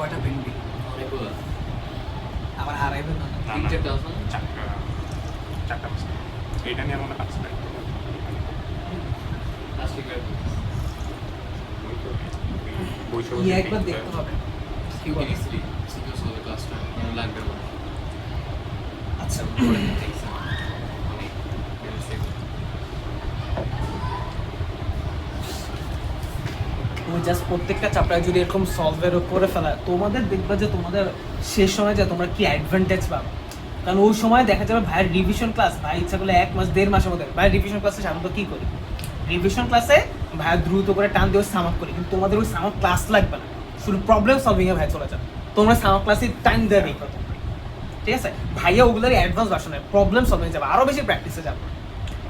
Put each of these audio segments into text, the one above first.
কয়টা বিনবি? অনেকগুলো। আবার হারাইবে না? না, না, তিনটে আছে না? চারটা পাঁচটা। এইটা নিয়ে মনে হয় পাঁচটা। Plastic bag. ইয়ে একবার দেখতে হবে। কি বলে? কেমিস্ট্রি সিকিউর হবে ক্লাসটা আমার লাগবে না। আচ্ছা করে দেখছি অনেক কেমিস্ট্রি। তুমি জাস্ট প্রত্যেকটা চ্যাপ্টার যদি এরকম সলভের করে ফেলা, তোমাদের দেখবা যে তোমাদের শেষ সময় যে তোমরা কি অ্যাডভান্টেজ পাবে। কারণ ওই সময় দেখা যাবে ভাইয়ের রিভিশন ক্লাস, ভাই ইচ্ছা করলে 1 মাস 1.5 মাসের মধ্যে ভাইয়ের রিভিশন ক্লাসে সাধারণত কী করি, রিভিশন ক্লাসে ভাইয়া দ্রুত করে টান দিয়ে সাম আপ করি, কিন্তু তোমাদের ওই সাম আপ ক্লাস লাগবে না, শুধু প্রবলেম সলভিংয়ে ভাই চলে যাবে। তোমরা সাম আপ ক্লাসে টাইম দেওয়া দেখো, ঠিক আছে? ভাইয়া ওগুলোর অ্যাডভান্স ভার্সনে প্রবলেম সলভিং যাবে, আরও বেশি প্র্যাকটিসে যাবে।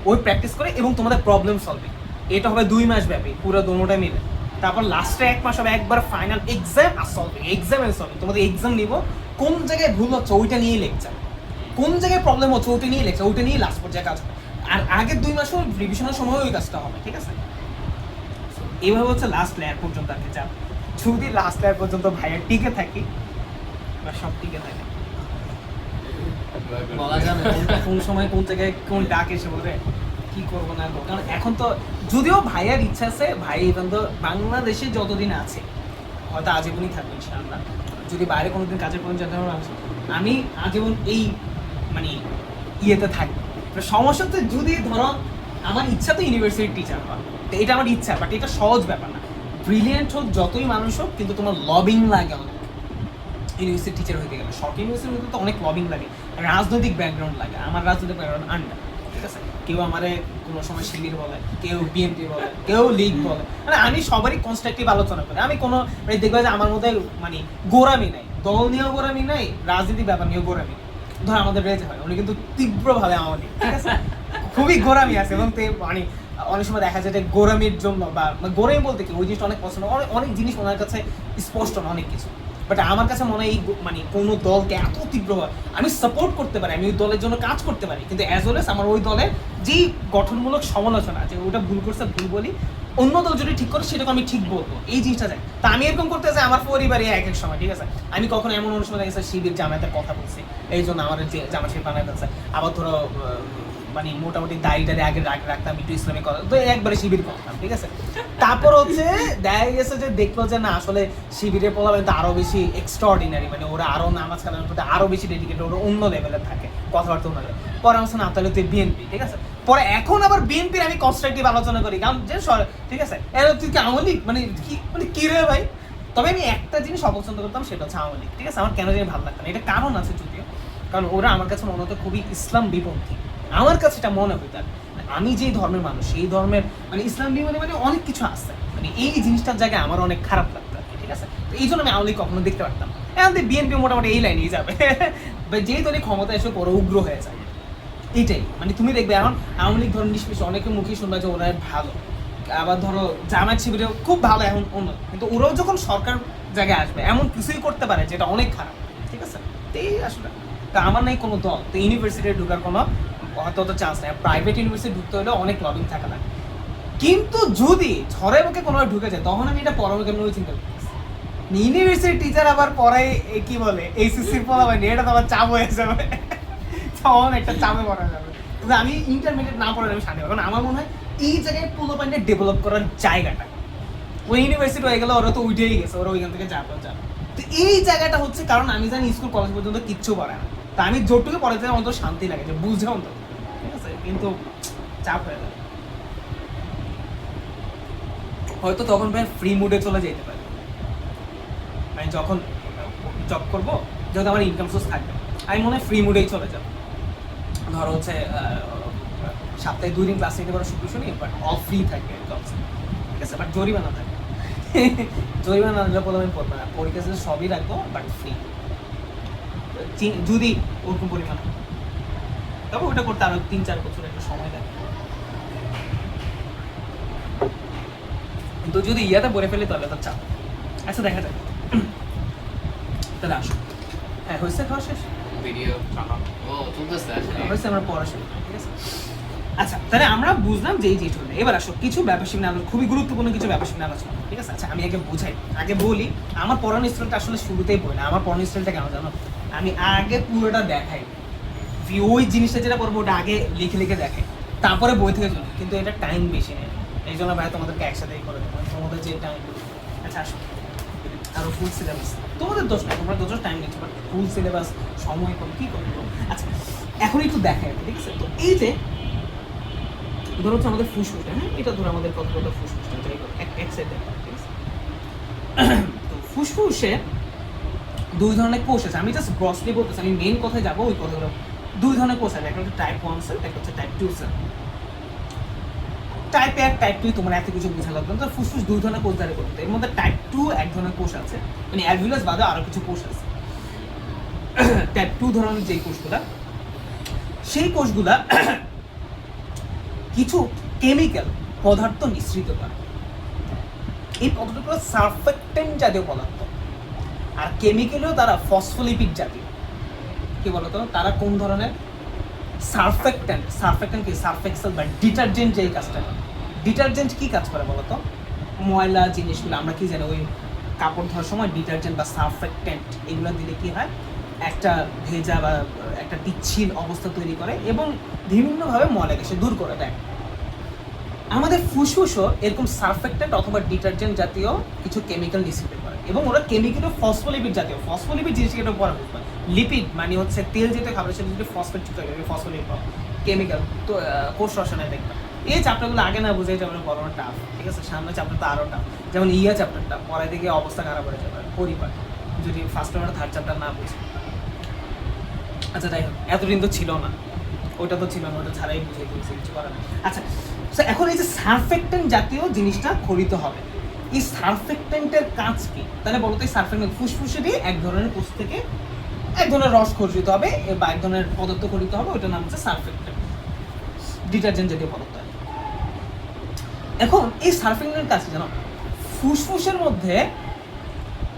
ওই প্র্যাকটিস করে এবং তোমাদের প্রবলেম সলভিং এটা হবে 2 মাস ব্যাপী, পুরো দোনোটা মিলে। তারপর লাস্টে 1 মাস হবে একবার ফাইনাল এক্সাম আর সলভিং, এক্সাম এন্ড সলভিং। তোমাদের এক্সাম নিব, কোন জায়গায় ভুল হচ্ছে ওইটা নিয়েই লেকচার, কোন জায়গায় প্রবলেম হচ্ছে ওইটা নিয়ে লেকচার, ওইটা নিয়ে লাস্ট পর্যায়ে কাজ হবে। আর আগের 2 মাসও রিভিশনের সময় ওই কাজটা হবে, ঠিক আছে? এইভাবে হচ্ছে লাস্ট লেয়ার পর্যন্ত আর কি যাবে। যদি লাস্ট লেয়ার পর্যন্ত ভাইয়া টিকে থাকি বা সব টিকে থাকে, বলা যাবে কোন সময় কোন জায়গায় কোন ডাক এসে বলবে কি করবো না করবো। কারণ এখন তো যদিও ভাইয়ার ইচ্ছা আছে, ভাই ইভেন তো বাংলাদেশে যতদিন আছে হয়তো আজীবনই থাকবে ইনশাআল্লাহ, যদি বাইরে কোনোদিন কাজের কোনো জানতে পারবো আমি আজীবন এই মানে ইয়েতে থাকবো। সমস্যা তো যদি ধরো আমার ইচ্ছা তো ইউনিভার্সিটির টিচার হওয়া, তো এটা আমার ইচ্ছা, বাট এটা সহজ ব্যাপার না। ব্রিলিয়েন্ট হোক যতই মানুষ হোক, কিন্তু তোমার লবিং লাগে অনেক ইউনিভার্সিটি টিচার হইতে গেলে। শর্ট ইউনিভার্সিটির মধ্যে তো অনেক লবিং লাগে, রাজনৈতিক ব্যাকগ্রাউন্ড লাগে। আমার রাজনৈতিক ব্যাকগ্রাউন্ড আন্ডার, ঠিক আছে? কেউ আমারে কোনো সময় শিবির বলে, কেউ বিএনপি বলে, কেউ লীগ বলে, মানে আমি সবারই কনস্ট্রাকটিভ আলোচনা করি। আমি কোনো মানে দেখবে যে আমার মধ্যে মানে গোরামি নাই, দল নিয়েও গোরামি নাই, রাজনীতি ব্যাপার নিয়েও গোরামি। ধর আমাদের রেজে হয়, উনি কিন্তু তীব্রভাবে আমাদের, ঠিক আছে, খুবই গোরামি আছে। এবং মানে অনেক সময় দেখা যায় যে গোরামির জন্য বা গোরামি বলতে কি ওই জিনিসটা অনেক পছন্দ, অনেক জিনিস ওনার কাছে স্পষ্ট না অনেক কিছু। বাট আমার কাছে মনে হয় এই মানে কোনো দলকে এত তীব্রভাবে আমি সাপোর্ট করতে পারি, আমি ওই দলের জন্য কাজ করতে পারি, কিন্তু অ্যাজ ওয়েল এস আমার ওই দলের যেই গঠনমূলক সমালোচনা যে ওটা ভুল করছে ভুল বলি, অন্য দল যদি ঠিক করে সেটাকে আমি ঠিক বলবো, এই জিনিসটা চাই। তা আমি এরকম করতে চাই আমার পরিবারে এক এক সময়, ঠিক আছে? আমি কখনো এমন অনেক সময় দেখেছি শিবির জামায়াতের কথা বলছি, এই জন্য আমার যে জামা শিবির বানাতে আছে। আবার ধরো মানে মোটামুটি দাড়িটারে আগে রাখতাম, একটু ইসলামিক কথা তো একবারে শিবির করতাম, ঠিক আছে? তারপর হচ্ছে দেখা গেছে যে দেখলো যে না আসলে শিবিরের পোলাপান তো আরো বেশি এক্সট্রাঅর্ডিনারি, মানে ওরা আরো নামাজ কালামের প্রতি আরো বেশি ডেডিকেটেড, ওরা অন্য লেভেলের থাকে, কথাবার্তা অন্য লেভেল। পরে আমার না তাহলে তুই বিএনপি, ঠিক আছে? পরে এখন আবার বিএনপির আমি কনস্ট্রাকটিভ আলোচনা করি, কারণ যে ঠিক আছে তুই কি আওয়ামী লীগ মানে কি রে ভাই? তবে আমি একটা জিনিস অপছন্দ করতাম, সেটা হচ্ছে আওয়ামী লীগ, ঠিক আছে? আমার কেন জানি ভালো লাগতো না, এটা কারণ আছে যদিও, কারণ ওরা আমার কাছে মনে হতো খুবই ইসলাম বিপন্থী। আমার কাছে এটা মনে হইতো, আমি যেই ধর্মের মানুষ সেই ধর্মের মানে ইসলাম বিপন্থী মানে অনেক কিছু আছে, মানে এই জিনিসটার জায়গায় আমার অনেক খারাপ লাগতো, ঠিক আছে? তো এই জন্য আমি আওয়ামী লীগ কখনো দেখতে পারতাম। এখন বিএনপি মোটামুটি এই লাইনেই যাবে, যেই দলই ক্ষমতা এসে পরে উগ্র হয়ে যায়, এইটাই। মানে তুমি দেখবে এখন আওয়ামী লীগ ধরো নিষ্পেষ অনেকের মুখেই শুনবে যে ওরা ভালো, আবার ধরো জামায়াত শিবিরেও খুব ভালো এখন অন্য, কিন্তু ওরাও যখন সরকার জায়গায় আসবে এমন কিছুই করতে পারে যেটা অনেক খারাপ, ঠিক আছে? তো এই আসলে তা আমার নেই কোনো দল, তো ইউনিভার্সিটি ঢোকার কোনো হয়তো অত চান্স নেই। প্রাইভেট ইউনিভার্সিটি ঢুকতে হলেও অনেক লবিং থাকা লাগে, কিন্তু যদি ঝড়ে মুখে কোনোভাবে ঢুকে যায় তখন আমি এটা পরবর্তী চিন্তা করি ইউনিভার্সিটি টিচার আবার পড়াই কি বলে এইচএসসি পড়াবেন, এটা তো আবার চাপ হয়ে যাবে, তখন একটা চাপে পড়া যাবে। কিন্তু আমি ইন্টারমিডিয়েট না পড়ালে আমি শান্তি পাবো, কারণ আমার মনে হয় এই জায়গায় পুরো পয়েন্টে ডেভেলপ করার জায়গাটা, ওই ইউনিভার্সিটি হয়ে গেলে ওরা তো উঠেই গেছে, ওরা ওইখান থেকে যাবে। তো এই জায়গাটা হচ্ছে কারণ আমি জানি স্কুল কলেজ পর্যন্ত কিচ্ছু পড়ে না, তা আমি যতটুকু পড়াতে অন্তত শান্তি লাগে যে বুঝে অন্তত, ঠিক আছে? কিন্তু চাপ হয়ে যাবে, হয়তো তখন ভাই ফ্রি মুডে চলে যেতে পারে, মানে যখন জব করবো যেহেতু আমার ইনকাম সোর্স থাকবে, আমি মনে হয় ফ্রি মুডেই চলে যাবো। ধরো হচ্ছে সপ্তাহে 2 দিন ক্লাস নিতে পারো, শুক্র শনি, বাট অল ফ্রি থাকবে জব, ঠিক আছে? বাট জরিমানা থাকবে, জরিমানা না বলে আমি পড়বো না, পরীক্ষা সবই রাখবো বাট ফ্রি, যদি ওরকম পরিমাণ। তবে ওটা করতে আরো 3-4 বছর একটা সময় লাগে, কিন্তু যদি ইয়াতে পড়ে ফেলি তাহলে তো চাপ। আচ্ছা দেখা যাক, তাহলে আসো। হ্যাঁ হয়েছে, খাওয়া শেষ, ভিডিও ও চলতেছে আসলে হয়েছে, আমরা পড়াশোনা, ঠিক আছে? আচ্ছা, তাহলে আমরা বুঝলাম যে এই জিনিসগুলো। এবার আসো কিছু ব্যাপারস্বীক নিয়ে আলোচনা, খুবই গুরুত্বপূর্ণ কিছু ব্যাপারস্বীক নিয়ে আলোচনা, ঠিক আছে? আচ্ছা, আমি আগে বোঝাই, আগে বলি আমার পড়ানোর স্টাইলটা আসলে শুরুতেই বলি না। আমার পড়ানোর স্টাইলটা কেন জানো? আমি আগে পুরোটা দেখাই, ওই জিনিসটা যেটা পড়বো ওটা আগে লিখে লিখে দেখাই, তারপরে বই থেকে শুনি। কিন্তু এটা টাইম বেশি নেই, এই জন্য ভাই তোমাদেরকে একসাথেই করে দেবো, তোমাদের যে টাইম। আচ্ছা আসো, আরো ফুল সিলেবাস তোমাদের দোষ না, তোমরা দোষ টাইম নিচ্ছ, বাট ফুল সিলেবাস সময় কম, কী করবো? আচ্ছা এখন একটু দেখাই, ঠিক আছে? তো এই যে ধরো হচ্ছে আমাদের ফুসফুসটা, হ্যাঁ, এটা ধরো আমাদের কত কত ফুসফুসটা, যাই হোক এক সাইড দেখা, ঠিক আছে? তো ফুসফুসে দুই ধরনের কোষ আছে, আমি জাস্ট ব্রসলি বলতেছি, আমি মেন কথায় যাবো, ওই কথাগুলো। দুই ধরনের কোষ আছে, একটা হচ্ছে টাইপ 1 সেল, একটা হচ্ছে টাইপ 2 সেল। টাইপ 1 টাইপ 2 তোমার এত কিছু বোঝা লাগবে না, তো ফুসফুস দুই ধরনের কোষ দ্বারা গঠিত। এর মধ্যে টাইপ 2 এক ধরনের কোষ আছে, মানে অ্যালভিউলাস বাদে আরো কিছু কোষ আছে। টাইপ 2 ধরনের যে কোষগুলা, সেই কোষগুলা কিছু কেমিক্যাল পদার্থ নিঃসৃত করে। এই পদার্থগুলো সারফেক্টেন্ট জাতীয় পদার্থ, আর কেমিক্যালও তারা ফসফোলিপিড জাতীয়। কি বলতো, তারা কোন ধরনের? সারফেক্টেন্ট। সারফেক্টেন্ট কি? সারফেক্সেল বা ডিটারজেন্ট যেই কাজটা করে। ডিটারজেন্ট কি কাজ করে বলতো? ময়লা জিনিসগুলো আমরা কি জানি, ওই কাপড় ধোয়ার সময় ডিটারজেন্ট বা সারফেক্টেন্ট এগুলো দিলে কি হয়, একটা ভেজা বা একটা পিচ্ছিল অবস্থা তৈরি করে এবং বিভিন্নভাবে ময়লা গ্যাস দূর করে দেয়। আমাদের ফুসফুসও এরকম সারফেক্টেন্ট অথবা ডিটারজেন্ট জাতীয় কিছু কেমিক্যাল নিঃসৃত করে, এবং ওরা কেমিক্যালও ফসফোলিপিড জাতীয়। ফসফোলিপিড জিনিসটা এটা পরে বুঝবে। লিপিড মানে হচ্ছে তেল জাতীয় খাবার, সেটা যদি ফসফেট ফসফোলিপিড কেমিক্যাল। তো কোষ রসায়নে দেখবে এই চ্যাপ্টারগুলো আগে না বুঝে যাবে, বড় টাফ, ঠিক আছে? সামনে চ্যাপ্টার তো আরও টাফ, যেমন ইয়া চ্যাপ্টারটা পরে দিকে অবস্থা খারাপ হয়ে যাবে পরিবার, যদি ফার্স্ট চ্যাপ্টার থার্ড চ্যাপ্টার না বুঝে। আচ্ছা তাই হোক, এতদিন তো ছিল না, ওইটা তো ছিল না, ওটা ছাড়াই বুঝে দিয়েছে, কিছু করার নেই। আচ্ছা, তো এখন এই যে সারফেক্টেন্ট জাতীয় জিনিসটা খরিত হবে, এই সারফেক্টেন্টের কাজ কি? তাহলে বলতো এই সারফেক্টেন্ট ফুসফুসেরই এক ধরনের কোষ থেকে এক ধরনের রস খরিত হবে বা এক ধরনের পদার্থ খরিত হবে, ওইটার নাম হচ্ছে সারফেক্টেন্ট, ডিটারজেন্ট জাতীয় পদার্থ। এখন এই সারফেক্টেন্টের কাজ কি জানো? ফুসফুসের মধ্যে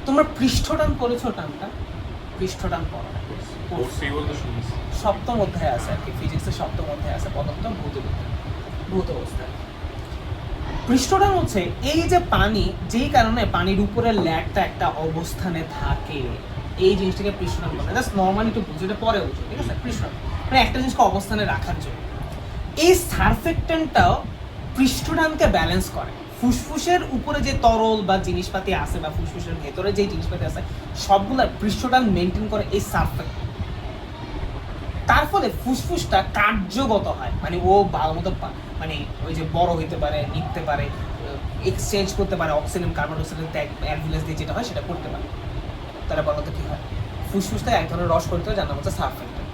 তোমরা পৃষ্ঠটান করেছো, টানটা পৃষ্ঠটান পড়া কোর্সই বলতে শুনেছি। সপ্তম অধ্যায়ে আছে আর কি, ফিজিক্সের সপ্তম অধ্যায়ে আছে, পদার্থ ভৌত অবস্থায়। পৃষ্ঠটান হচ্ছে এই যে পানি, যেই কারণে পানির উপরে ল্যাগটা একটা অবস্থানে থাকে, এই জিনিসটাকে পৃষ্ঠটান বলে। জাস্ট নর্মালি একটু বুঝো, এটা পরে বুঝো, ঠিক আছে? পৃষ্ঠটান মানে একটা জিনিসকে অবস্থানে রাখার জন্য। এই সারফেক্টেন্টটাও পৃষ্ঠটানকে ব্যালেন্স করে। ফুসফুসের উপরে যে তরল বা জিনিসপাতি আছে বা ফুসফুসের ভেতরে যে জিনিসপাতি আছে, সবগুলোর পৃষ্ঠটান মেনটেন করে এই সারফেক্টেন্ট। তার ফলে ফুসফুসটা কার্যগত হয়, মানে ও ভালো মতো মানে ওই যে বড় হইতে পারে, নিতে পারে, এক্সচেঞ্জ করতে পারে, অক্সিজেন কার্বন ডাইঅক্সাইড অ্যালভিউলাস দিয়ে যেটা হয় সেটা করতে পারে। তাহলে বলো তো কি হয়? ফুসফুসটা এক ধরনের রস করতে হয়, যার নাম হচ্ছে সারফেক্টেন্ট।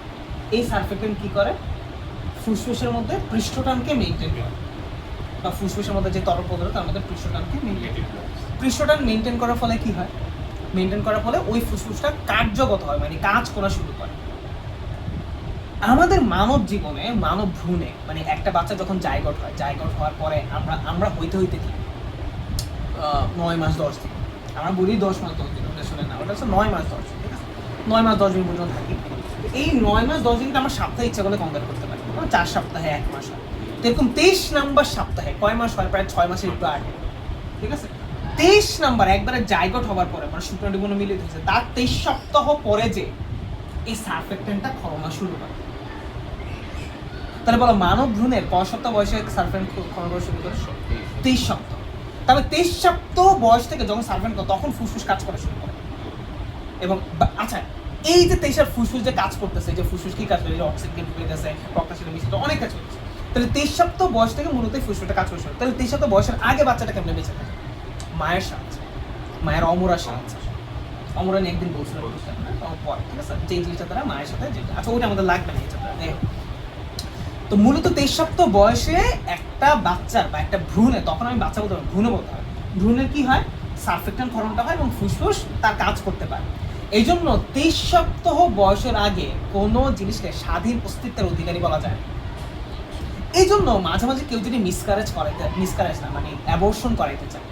এই সারফেক্টেন্ট কি করে? ফুসফুসের মধ্যে পৃষ্ঠটানকে মেনটেন করে, বা ফুসফুসের মধ্যে যে তরল পদার্থ তার মধ্যে পৃষ্ঠটানকে মেনটেন করে। পৃষ্ঠটান মেনটেন করার ফলে কি হয়? মেনটেন করার ফলে ওই ফুসফুসটা কার্যগত হয়, মানে কাজ করা শুরু করে। আমাদের মানব জীবনে, মানব ভ্রূণে, মানে একটা বাচ্চা যখন জাইগট হয়, জাইগট হওয়ার পরে আমরা হইতে হইতে কি 9 মাস 10 দিন, আমরা বলি 10 মাস 10 দিন, ওটা শুনে না, ওটা হচ্ছে 9 মাস 10 দিন, ঠিক আছে? 9 মাস 10 দিন পর্যন্ত থাকি। এই 9 মাস 10 দিনটা আমরা সপ্তাহে ইচ্ছা করলে কম্পেয়ার করতে পারি, 4 সপ্তাহে 1 মাস হয়। তো এরকম 23 নাম্বার সপ্তাহে কয় মাস হয়? প্রায় 6 মাসের একটু আগে, ঠিক আছে? 23 নাম্বার একবারে জাইগট হওয়ার পরে, মানে শুক্রাণুগুলো মিলিত হয়েছে, তার 23 সপ্তাহ পরে যে এই সারফেক্টেন্টটা ক্ষরণা শুরু হয়। তাহলে বলো মানব ভ্রূণের কয় সপ্তাহ বয়সে সারফেক্টেন্ট ক্ষরণ করা শুরু করে? 23 সপ্তাহ। তবে 23 সপ্তাহ বয়স থেকে যখন সারফেক্টেন্ট করে, তখন ফুসফুস কাজ করা শুরু করে। এবং আচ্ছা, এই যে 23 ফুসফুস যে কাজ করতেছে, যে ফুসফুস কি কাজ করে, অক্সিজেন ঢুকে গেছে, পটাশিয়াম মিশ্রিত অনেক কাজ করতেছে, তাহলে 23 সপ্তাহ বয়স থেকে মূলত ফুসফুসটা কাজ করে শুরু। তাহলে 23 সপ্তাহ বয়সের আগে বাচ্চাটা কেমনে বেঁচে থাকে? মায়ের সাহায্যে, মায়ের অমরার সাহায্যে। অমরা নিয়ে একদিন বলছিলাম, পরে, ঠিক আছে? যে জিনিসটা তারা মায়ের সাথে, আচ্ছা ওটা আমাদের লাগবে না, এই চ্যাপ্টারে। তো মূলত 23 সপ্তাহ বয়সে একটা বাচ্চার বা একটা ভ্রূণে, তখন আমি বাচ্চা বলতে পারবো, ভ্রূণে বলতে হবে, ভ্রূণের কি হয়? সারফেক্টেন্ট ক্ষরণটা হয় এবং ফুসফুস তার কাজ করতে পারে। এই জন্য 23 সপ্তাহ বয়সের আগে কোনো জিনিসকে স্বাধীন অস্তিত্বের অধিকারী বলা যায়। এই জন্য মাঝে মাঝে কেউ যদি মিসক্যারেজ না মানে অ্যাবর্শন করাইতে চায়,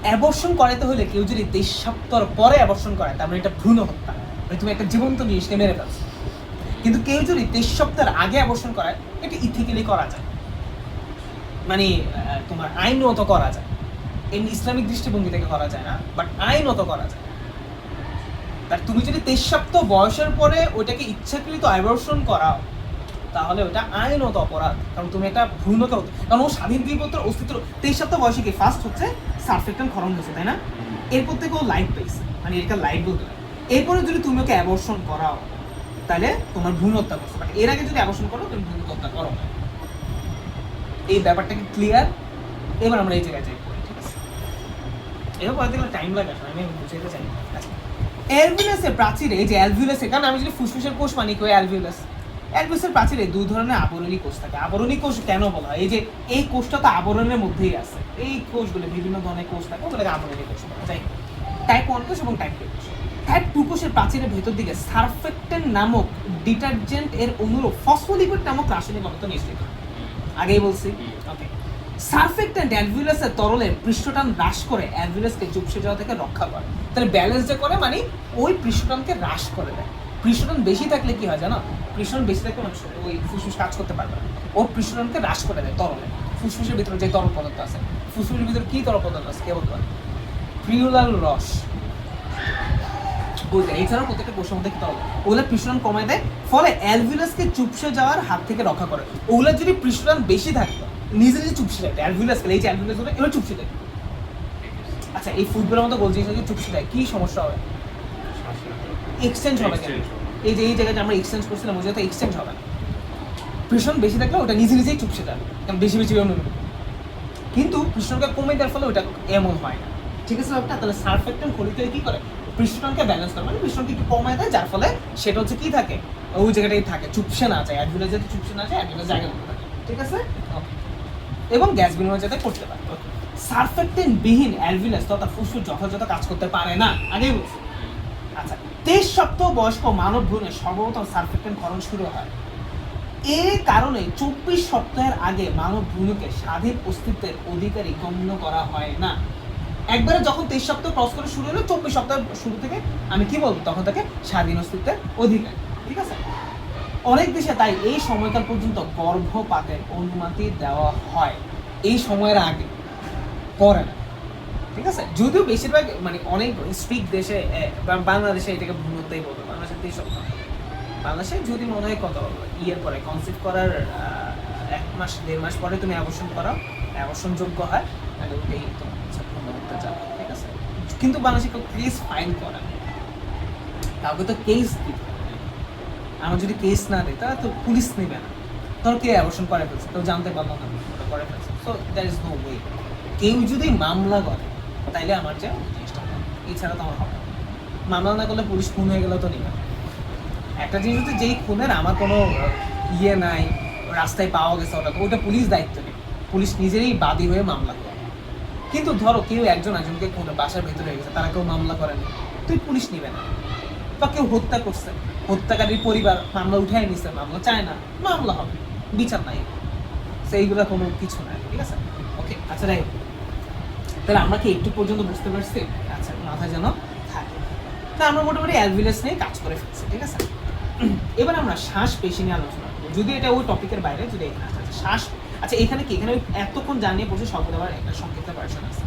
অ্যাবর্শন করাইতে হলে কেউ যদি 23 সপ্তাহ পরে অ্যাবর্শন করায়, তার মানে এটা ভ্রূণ হত্যা, মানে তুমি একটা জীবন্ত জিনিসকে মেরে ফেলছো। কিন্তু কেউ যদি 23 সপ্তাহের আগে অ্যাবর্শন করায়, এটা ইথিক্যালি করা যায়, মানে তোমার আইনত করা যায়। এমনি ইসলামিক দৃষ্টিভঙ্গি থেকে করা যায় না, বাট আইনত করা যায়। তার তুমি যদি 23 সপ্তাহ বয়সের পরে ওইটাকে ইচ্ছাকৃত অ্যাবর্শন করাও, তাহলে ওটা আইনত অপরাধ, কারণ তুমি একটা ভ্রূণকে, কারণ ও স্বাধীন জীবত্বের অস্তিত্ব 23 সপ্তাহ বয়সে কি ফার্স্ট হচ্ছে সারফেক্টেন্ট ক্ষরণ হয়েছে, তাই না? এরপর থেকে ও লাইফ পেয়েছে, মানে এটা লাইফ বলতে পারে। এরপরে যদি তুমি ওকে অ্যাবর্শন করাও, তাহলে তোমার ভ্রূণ হত্যা করছো, বাট এর আগে যদি অ্যাবর্শন করো তুমি ভ্রূণ হত্যা করো না। এই ব্যাপারটা কি ক্লিয়ার? এবার আমরা এই জায়গায় যাই, ঠিক আছে? এবার পরে দেখলে টাইম লাগে, আমি বুঝাইতে চাই। আচ্ছা, অ্যালভিউলাসের প্রাচীরে, এই যে অ্যালভিউলাসে, কারণ আমি যদি ফুসফুসের কোষ মানি কই অ্যালভিউলাস, অ্যালভিউলাসের প্রাচীরে দুই ধরনের আবরণী কোষ থাকে। আবরণী কোষ কেন বলা হয়? এই যে এই কোষটা তো আবরণের মধ্যেই আছে, এই কোষগুলো বিভিন্ন ধরনের কোষ থাকে, ওগুলোকে আবরণী কোষ বলা যায়। টাইপ 1 কোষ এবং টাইপ 2 কোষ। টাইপ 2 কোষের প্রাচীরের ভেতর দিকে সারফেক্টেন্ট নামক ডিটারজেন্ট এর অনুরূপ ফসফোলিপিড নামক রাসায়নিক পদার্থ নিঃসৃত হয়। আগেই বলছি, ওকে। সারফেক্টেন্ট অ্যালভিউলাসের তরলের পৃষ্ঠটান হ্রাস করে অ্যালভিউলাসকে চুপসে যাওয়া থেকে রক্ষা করে। তাহলে ব্যালেন্স যে করে, মানে ওই পৃষ্ঠটানকে হ্রাস করে দেয়। পৃষ্ঠটান বেশি থাকলে কি হয় জানো? পৃষ্ঠটান বেশি থাকলে মানুষ ওই ফুসফুস কাজ করতে পারবে না। ওর পৃষ্ঠটানকে হ্রাস করে দেয় তরলে। ফুসফুসের ভিতরে যে তরল পদার্থ আছে, ফুসফুসের ভিতরে কি তরল পদার্থ আছে কে বলতে পারে? প্রিউলাল রস। বুঝলে, এছাড়াও প্রত্যেকটা কোষের মধ্যে কি তরল, ওগুলো পৃষ্ঠটান কমায় দেয়, ফলে অ্যালভিউলাসকে চুপসে যাওয়ার হাত থেকে রক্ষা করে। ওগুলো যদি পৃষ্ঠটান বেশি থাকতো, নিজে নিজে চুপসে যায়। অ্যালভিউলাসকে, এই যে অ্যালভিউলাসগুলো এগুলো চুপসে যায়। আচ্ছা, এই ফুটবলের মতো গোল জিনিস যদি চুপসে যায় কি সমস্যা হবে? এক্সচেঞ্জ হবে কেন? এই যে এই জায়গাটা আমরা এক্সচেঞ্জ করছিলাম, ওই জায়গাতে এক্সচেঞ্জ হবে না। প্রেশন বেশি থাকলে ওটা নিজে নিজেই চুপসে যায়, কারণ বেশি বেশি অনুভব। কিন্তু প্রেশনকে কমে দেওয়ার ফলে ওটা এমন হয় না, ঠিক আছে ব্যাপারটা? তাহলে সারফেক্টেন্ট খনিতে কি করে? পৃষ্ঠটানকে ব্যালেন্স করে, মানে পৃষ্ঠটানকে একটু কমায় দেয়, যার ফলে সেটা হচ্ছে কি থাকে, ওই জায়গাটাই থাকে, চুপসে না যায়। অ্যালভিউলাস যাতে চুপসে না যায়, অ্যালভিউলাস জায়গা মতো থাকে, ঠিক আছে? এবং গ্যাস বিনিময় যাতে করতে পারে। সারফেক্টেন্ট বিহীন অ্যালভিউলাস তথা ফুসফুস যথাযথ কাজ করতে পারে না, আগেই বলছি। আচ্ছা, 23 সপ্তাহ বয়স্ক মানব ভ্রূণে সর্বপ্রথম সারফেক্টেন্ট ক্ষরণ শুরু হয়। এর কারণে 24 সপ্তাহের আগে মানব ভ্রূণকে স্বাধীন অস্তিত্বের অধিকারী গণ্য করা হয় না। একবারে যখন 23 সপ্তাহ ক্রস করে শুরু হলো, 24 সপ্তাহ শুরু থেকে আমি কি বলবো, তখন তাকে স্বাধীন অস্তিত্বের অধিকারী, ঠিক আছে? অনেক দেশে তাই এই সময়কাল পর্যন্ত গর্ভপাতের অনুমতি দেওয়া হয়, এই সময়ের আগে করে না, ঠিক আছে? যদিও বেশিরভাগ মানে অনেক স্ট্রিক্ট দেশে, বাংলাদেশে এটাকে ভ্রূণ হত্যাই বলবে, বাংলাদেশে 23 সপ্তাহ। বাংলাদেশে যদি মনে হয় কত ইয়ের পরে কনসিভ করার 1 মাস 1.5 মাস পরে তুমি অ্যাবর্শন করাও, অ্যাবর্শন যোগ্য হয়, তাহলে ওটাই তোমার হচ্ছে ভ্রূণ হত্যা যাবে, ঠিক আছে? কিন্তু বাংলাদেশে কেউ কেস ফাইল করে না, কাউকে তো কেস দিতে হবে। আমার যদি কেস না দেয় তাহলে তো পুলিশ নেবে না। ধর কে অ্যাবর্শন করে ফেলছে, কেউ জানতে পারলো না ওটা করে ফেলছে, so there is no way. কেউ যদি মামলা করে তাইলে আমার যে জিনিসটা হবে, এছাড়া তো আমার হবে না। মামলা না করলে পুলিশ খুন হয়ে গেলেও তো নেবে না। একটা জিনিস হচ্ছে, যেই খুনের আমার কোনো ইয়ে নাই, রাস্তায় পাওয়া গেছে, ওটা পুলিশ দায়িত্ব নেই, পুলিশ নিজেরই বাদী হয়ে মামলা করে। কিন্তু ধরো কেউ একজনকে খুনে বাসার ভেতরে হয়ে গেছে, তারা কেউ মামলা করেনি, তুই পুলিশ নিবে না। বা কেউ হত্যা করছে, হত্যাকারীর পরিবার মামলা উঠাই নিছে, মামলা চায় না, মামলা হবে, বিচার নাই, সেইগুলো কোনো কিছু নাই, ঠিক আছে? ওকে, আচ্ছা যাই হোক, তাহলে আমরা কি একটু পর্যন্ত বুঝতে পারছি? আচ্ছা, মাথায় যেন থাকে। তা আমরা মোটামুটি অ্যালভিউলাস নিয়ে কাজ করে ফেলছি, ঠিক আছে? এবার আমরা শ্বাস পেশি নিয়ে আলোচনা করবো, যদি এটা ওই টপিকের বাইরে, যদি এখানে আসে। আচ্ছা, শ্বাস, আচ্ছা এখানে কি, এখানে এতক্ষণ জানিয়ে পড়ছে সব আবার একটা সংক্ষিপ্ত ভার্সন আছে।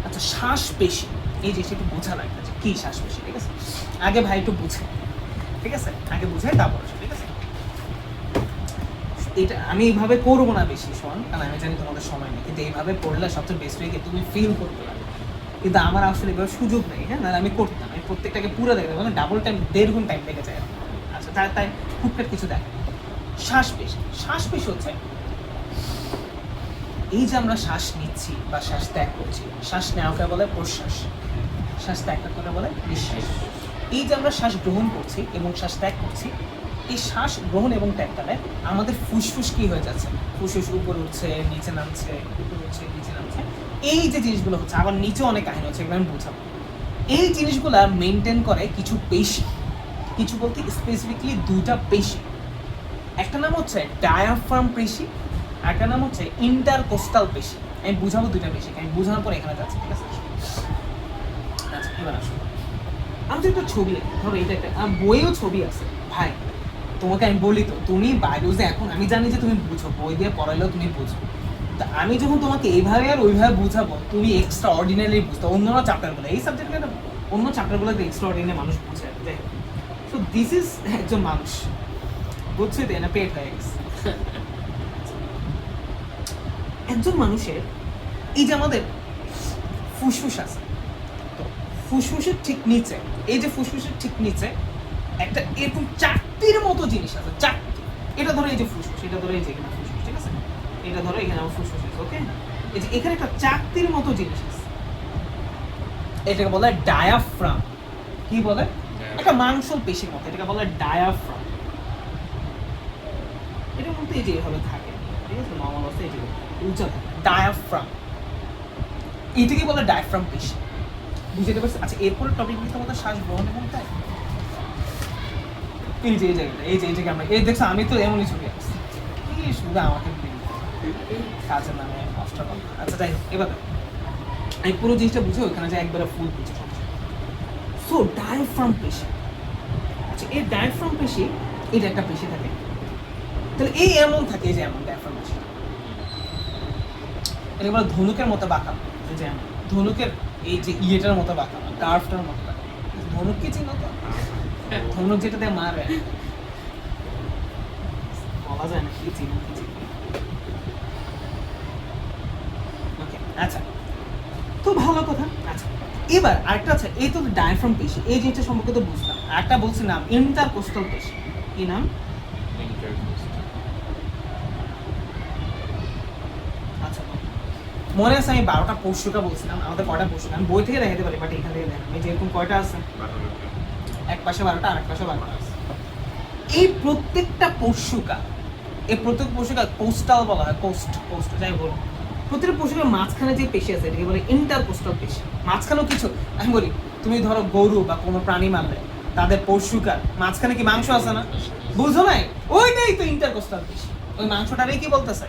আচ্ছা, শ্বাস পেশি, এই জিনিসটা একটু বোঝা লাগবে যে কি শ্বাস পেশি, ঠিক আছে? আগে ভাই একটু বুঝে, ঠিক আছে? আগে বুঝে তারপর, ঠিক আছে? এটা আমি এইভাবে করবো না বেশি, শোন, কারণ আমি জানি তোমাদের সময় নেই, কিন্তু এইভাবে পড়লে সবচেয়ে বেস্ট হয়ে গিয়ে তুমি ফিল করতে পারবে। কিন্তু আমার আসলে এবার সুযোগ নেই, হ্যাঁ? না আমি করতাম, আমি প্রত্যেকটাকে পুরো দেখতাম, মানে ডাবল টাইম 1.5 গুণ টাইম লেগে যায়। আচ্ছা, তাই খুবটা কিছু দেখ। শ্বাস পেশি, শ্বাস পেশি হচ্ছে এই যে আমরা শ্বাস নিচ্ছি বা শ্বাস ত্যাগ করছি, শ্বাস নেওয়াকে বলে প্রশ্বাস, শ্বাস ত্যাগটা করে বলে নিঃশ্বাস। এই যে আমরা শ্বাস গ্রহণ করছি এবং শ্বাস ত্যাগ করছি, এই শ্বাস গ্রহণ এবং ত্যাগকালে আমাদের ফুসফুস কি হয়ে যাচ্ছে, ফুসফুস উপরে উঠছে, নিচে নামছে, উপরে উঠছে, নিচে নামছে, এই যে জিনিসগুলো হচ্ছে, আবার নিচে অনেক কাহিনী হচ্ছে, এগুলো আমি বোঝাবো। এই জিনিসগুলো মেনটেন করে কিছু পেশি, কিছু বলতে স্পেসিফিকলি 2টা পেশি। একটা নাম হচ্ছে ডায়াফ্রাম পেশি, একটা নাম হচ্ছে ইন্টারকোস্টাল পেশি। আমি বুঝাবো 2টা পেশি, আমি বোঝানোর পর এখানে যাচ্ছি, ঠিক আছে? আচ্ছা, এবার আসো, আমি তো একটা ছবি দেখি, ধরো এইটা একটা বইয়েও ছবি আছে, ভাই তোমাকে আমি বলি তো, তুমি বায়োলজি এখন আমি জানি যে তুমি বুঝো, বই দিয়ে পড়াইলেও তুমি বুঝো, তা আমি যখন তোমাকে এইভাবে আর ওইভাবে বুঝাবো তুমি এক্সট্রা অর্ডিনারি বুঝতে, অন্য চ্যাপ্টারগুলো এই সাবজেক্টে অন্য চ্যাপ্টারগুলোতে এক্সট্রা অর্ডিনারি মানুষ বুঝে আর কি। সো দিস ইজ একজন মানুষ বুঝছে তো, না পেট হয়ে গেছে একজন মানুষের। এই যে আমাদের ফুসফুস আছে, তো ফুসফুসের ঠিক নিচে, এই যে ফুসফুসের ঠিক নিচে একটা এরকম চাকতির মতো জিনিস আছে, চাকতি। এটা ধরো এই যে ফুসফুস, এটা ধরো এই যে এখানে ফুসফুস, ঠিক আছে, এটা ধরো এখানে আমার ফুসফুস আছে, ওকে। এই যে এখানে একটা চাকতির মতো জিনিস আছে, এটাকে বলে ডায়াফ্রাম। কি বলে? একটা মাংসল পেশির মতো, এটাকে বলে ডায়াফ্রাম। এটার মধ্যে এই যে এভাবে থাকে, ঠিক আছে, নরমাল অবস্থায় এই যে উঁচা থাকে, ডায়াফ্রাম। এটাকে বলে ডায়াফ্রাম পেশি। বুঝতে পারছি? আচ্ছা, এরপরে টপিক নিতে আমাদের শ্বাস গ্রহণ এবং ত্যাগ। এই যে এই জায়গাটা, এই যে এই জায়গা আমরা এই দেখছো, আমি তো এমনই ছবি আঁকছি, কি শুধু আমাকে কাজের নামে নষ্ট করা। আচ্ছা যাই হোক, এবার এই পুরো জিনিসটা বুঝে ওইখানে যে একবারে ফুল বুঝে সমস্যা। সো ডায়াফ্রাম পেশি, আচ্ছা এই ডায়াফ্রাম পেশি, এটা একটা পেশি থাকে, তাহলে এই এমন থাকে, এই যে এমন ডায়াফ্রাম পেশি, এটা বলে ধনুকের মতো বাঁকা, এই যে এমন ধনুকের এই যে ইয়েটার মতো বাঁকা, কার্ভটার মতো বাঁকা। ধনুক কি চিনো তো? ধনুক যেটাতে মারে, বলা যায় না কি চিনো কি চিনো। ওকে, আচ্ছা তো ভালো কথা। আচ্ছা এবার আরেকটা আছে, এই তো ডায়াফ্রাম পেশি, এই জিনিসটা সম্পর্কে তো বুঝলাম। আরেকটা বলছি নাম, ইন্টারকোস্টাল পেশি। কি নাম? আচ্ছা মনে আছে আমি 12টা পশুকা বলছিলাম, আমাদের কয়টা পশুকা আমি বই থেকে দেখাতে পারি, বাট এখান থেকে দেখেন আমি যেরকম কয়টা আছে, এক পাশে 12টা আর এক পাশে 12টা আছে। এই প্রত্যেকটা পশুকা, এই প্রত্যেক পশুকা কোস্টাল বলা হয়, কোস্ট যাই বলুন, প্রত্যেকটা পশুকার মাঝখানে যে পেশি আছে এটাকে বলে ইন্টারকোস্টাল পেশি। মাঝখানেও কিছু, আমি বলি তুমি ধরো গরু বা কোনো প্রাণী মারলে তাদের পশুকার মাঝখানে কি মাংস আছে না? বুঝো নাই? ওইটাই তো ইন্টারকোস্টাল পেশি, ওই মাংসটারই কি বলতেছে।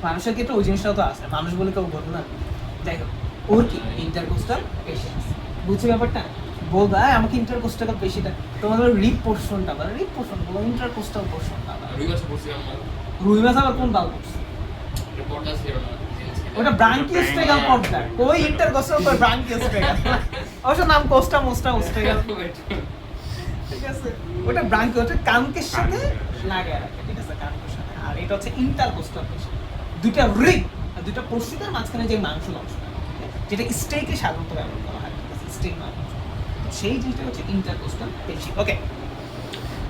মানুষের ক্ষেত্রে ওই জিনিসটাও তো আছে, মানুষ বলে কেউ বলবো না, যাই হোক ওর কি ইন্টারকোস্টাল পেশি আছে। বুঝছো ব্যাপারটা? বলবা আমাকে ইন্টারকোস্টাল পেশিটা, তোমাদের রিপ পোর্শনটা বলে, রিপ পোর্শন বলো, ইন্টারকোস্টাল পোর্শনটা। রুই মাছ আবার কোন বাল করছে? ওটা ব্রাঙ্কিওস্টেগাল পর্দা, ওই ইন্টারকোস্টাল পর ব্রাঙ্কিওস্টেগাল, অবশ্য নাম কোস্টা মোস্টা ওস্টেগাল, ঠিক আছে। ওটা ব্রাঙ্কিও, ওটা কানকের সাথে লাগায় রাখে, ঠিক আছে, কানকের সাথে। আর এটা হচ্ছে ইন্টারকোস্টাল পেশি, দুইটা রিপ, দুইটা পশুদের মাঝখানে যে মাংস অংশটা, যেটা স্টেকে সাধারণত ব্যবহার করা হয়, স্টেক মাংস, সেই জিনিসটা হচ্ছে ইন্টারকোস্টাল পেশি। ওকে,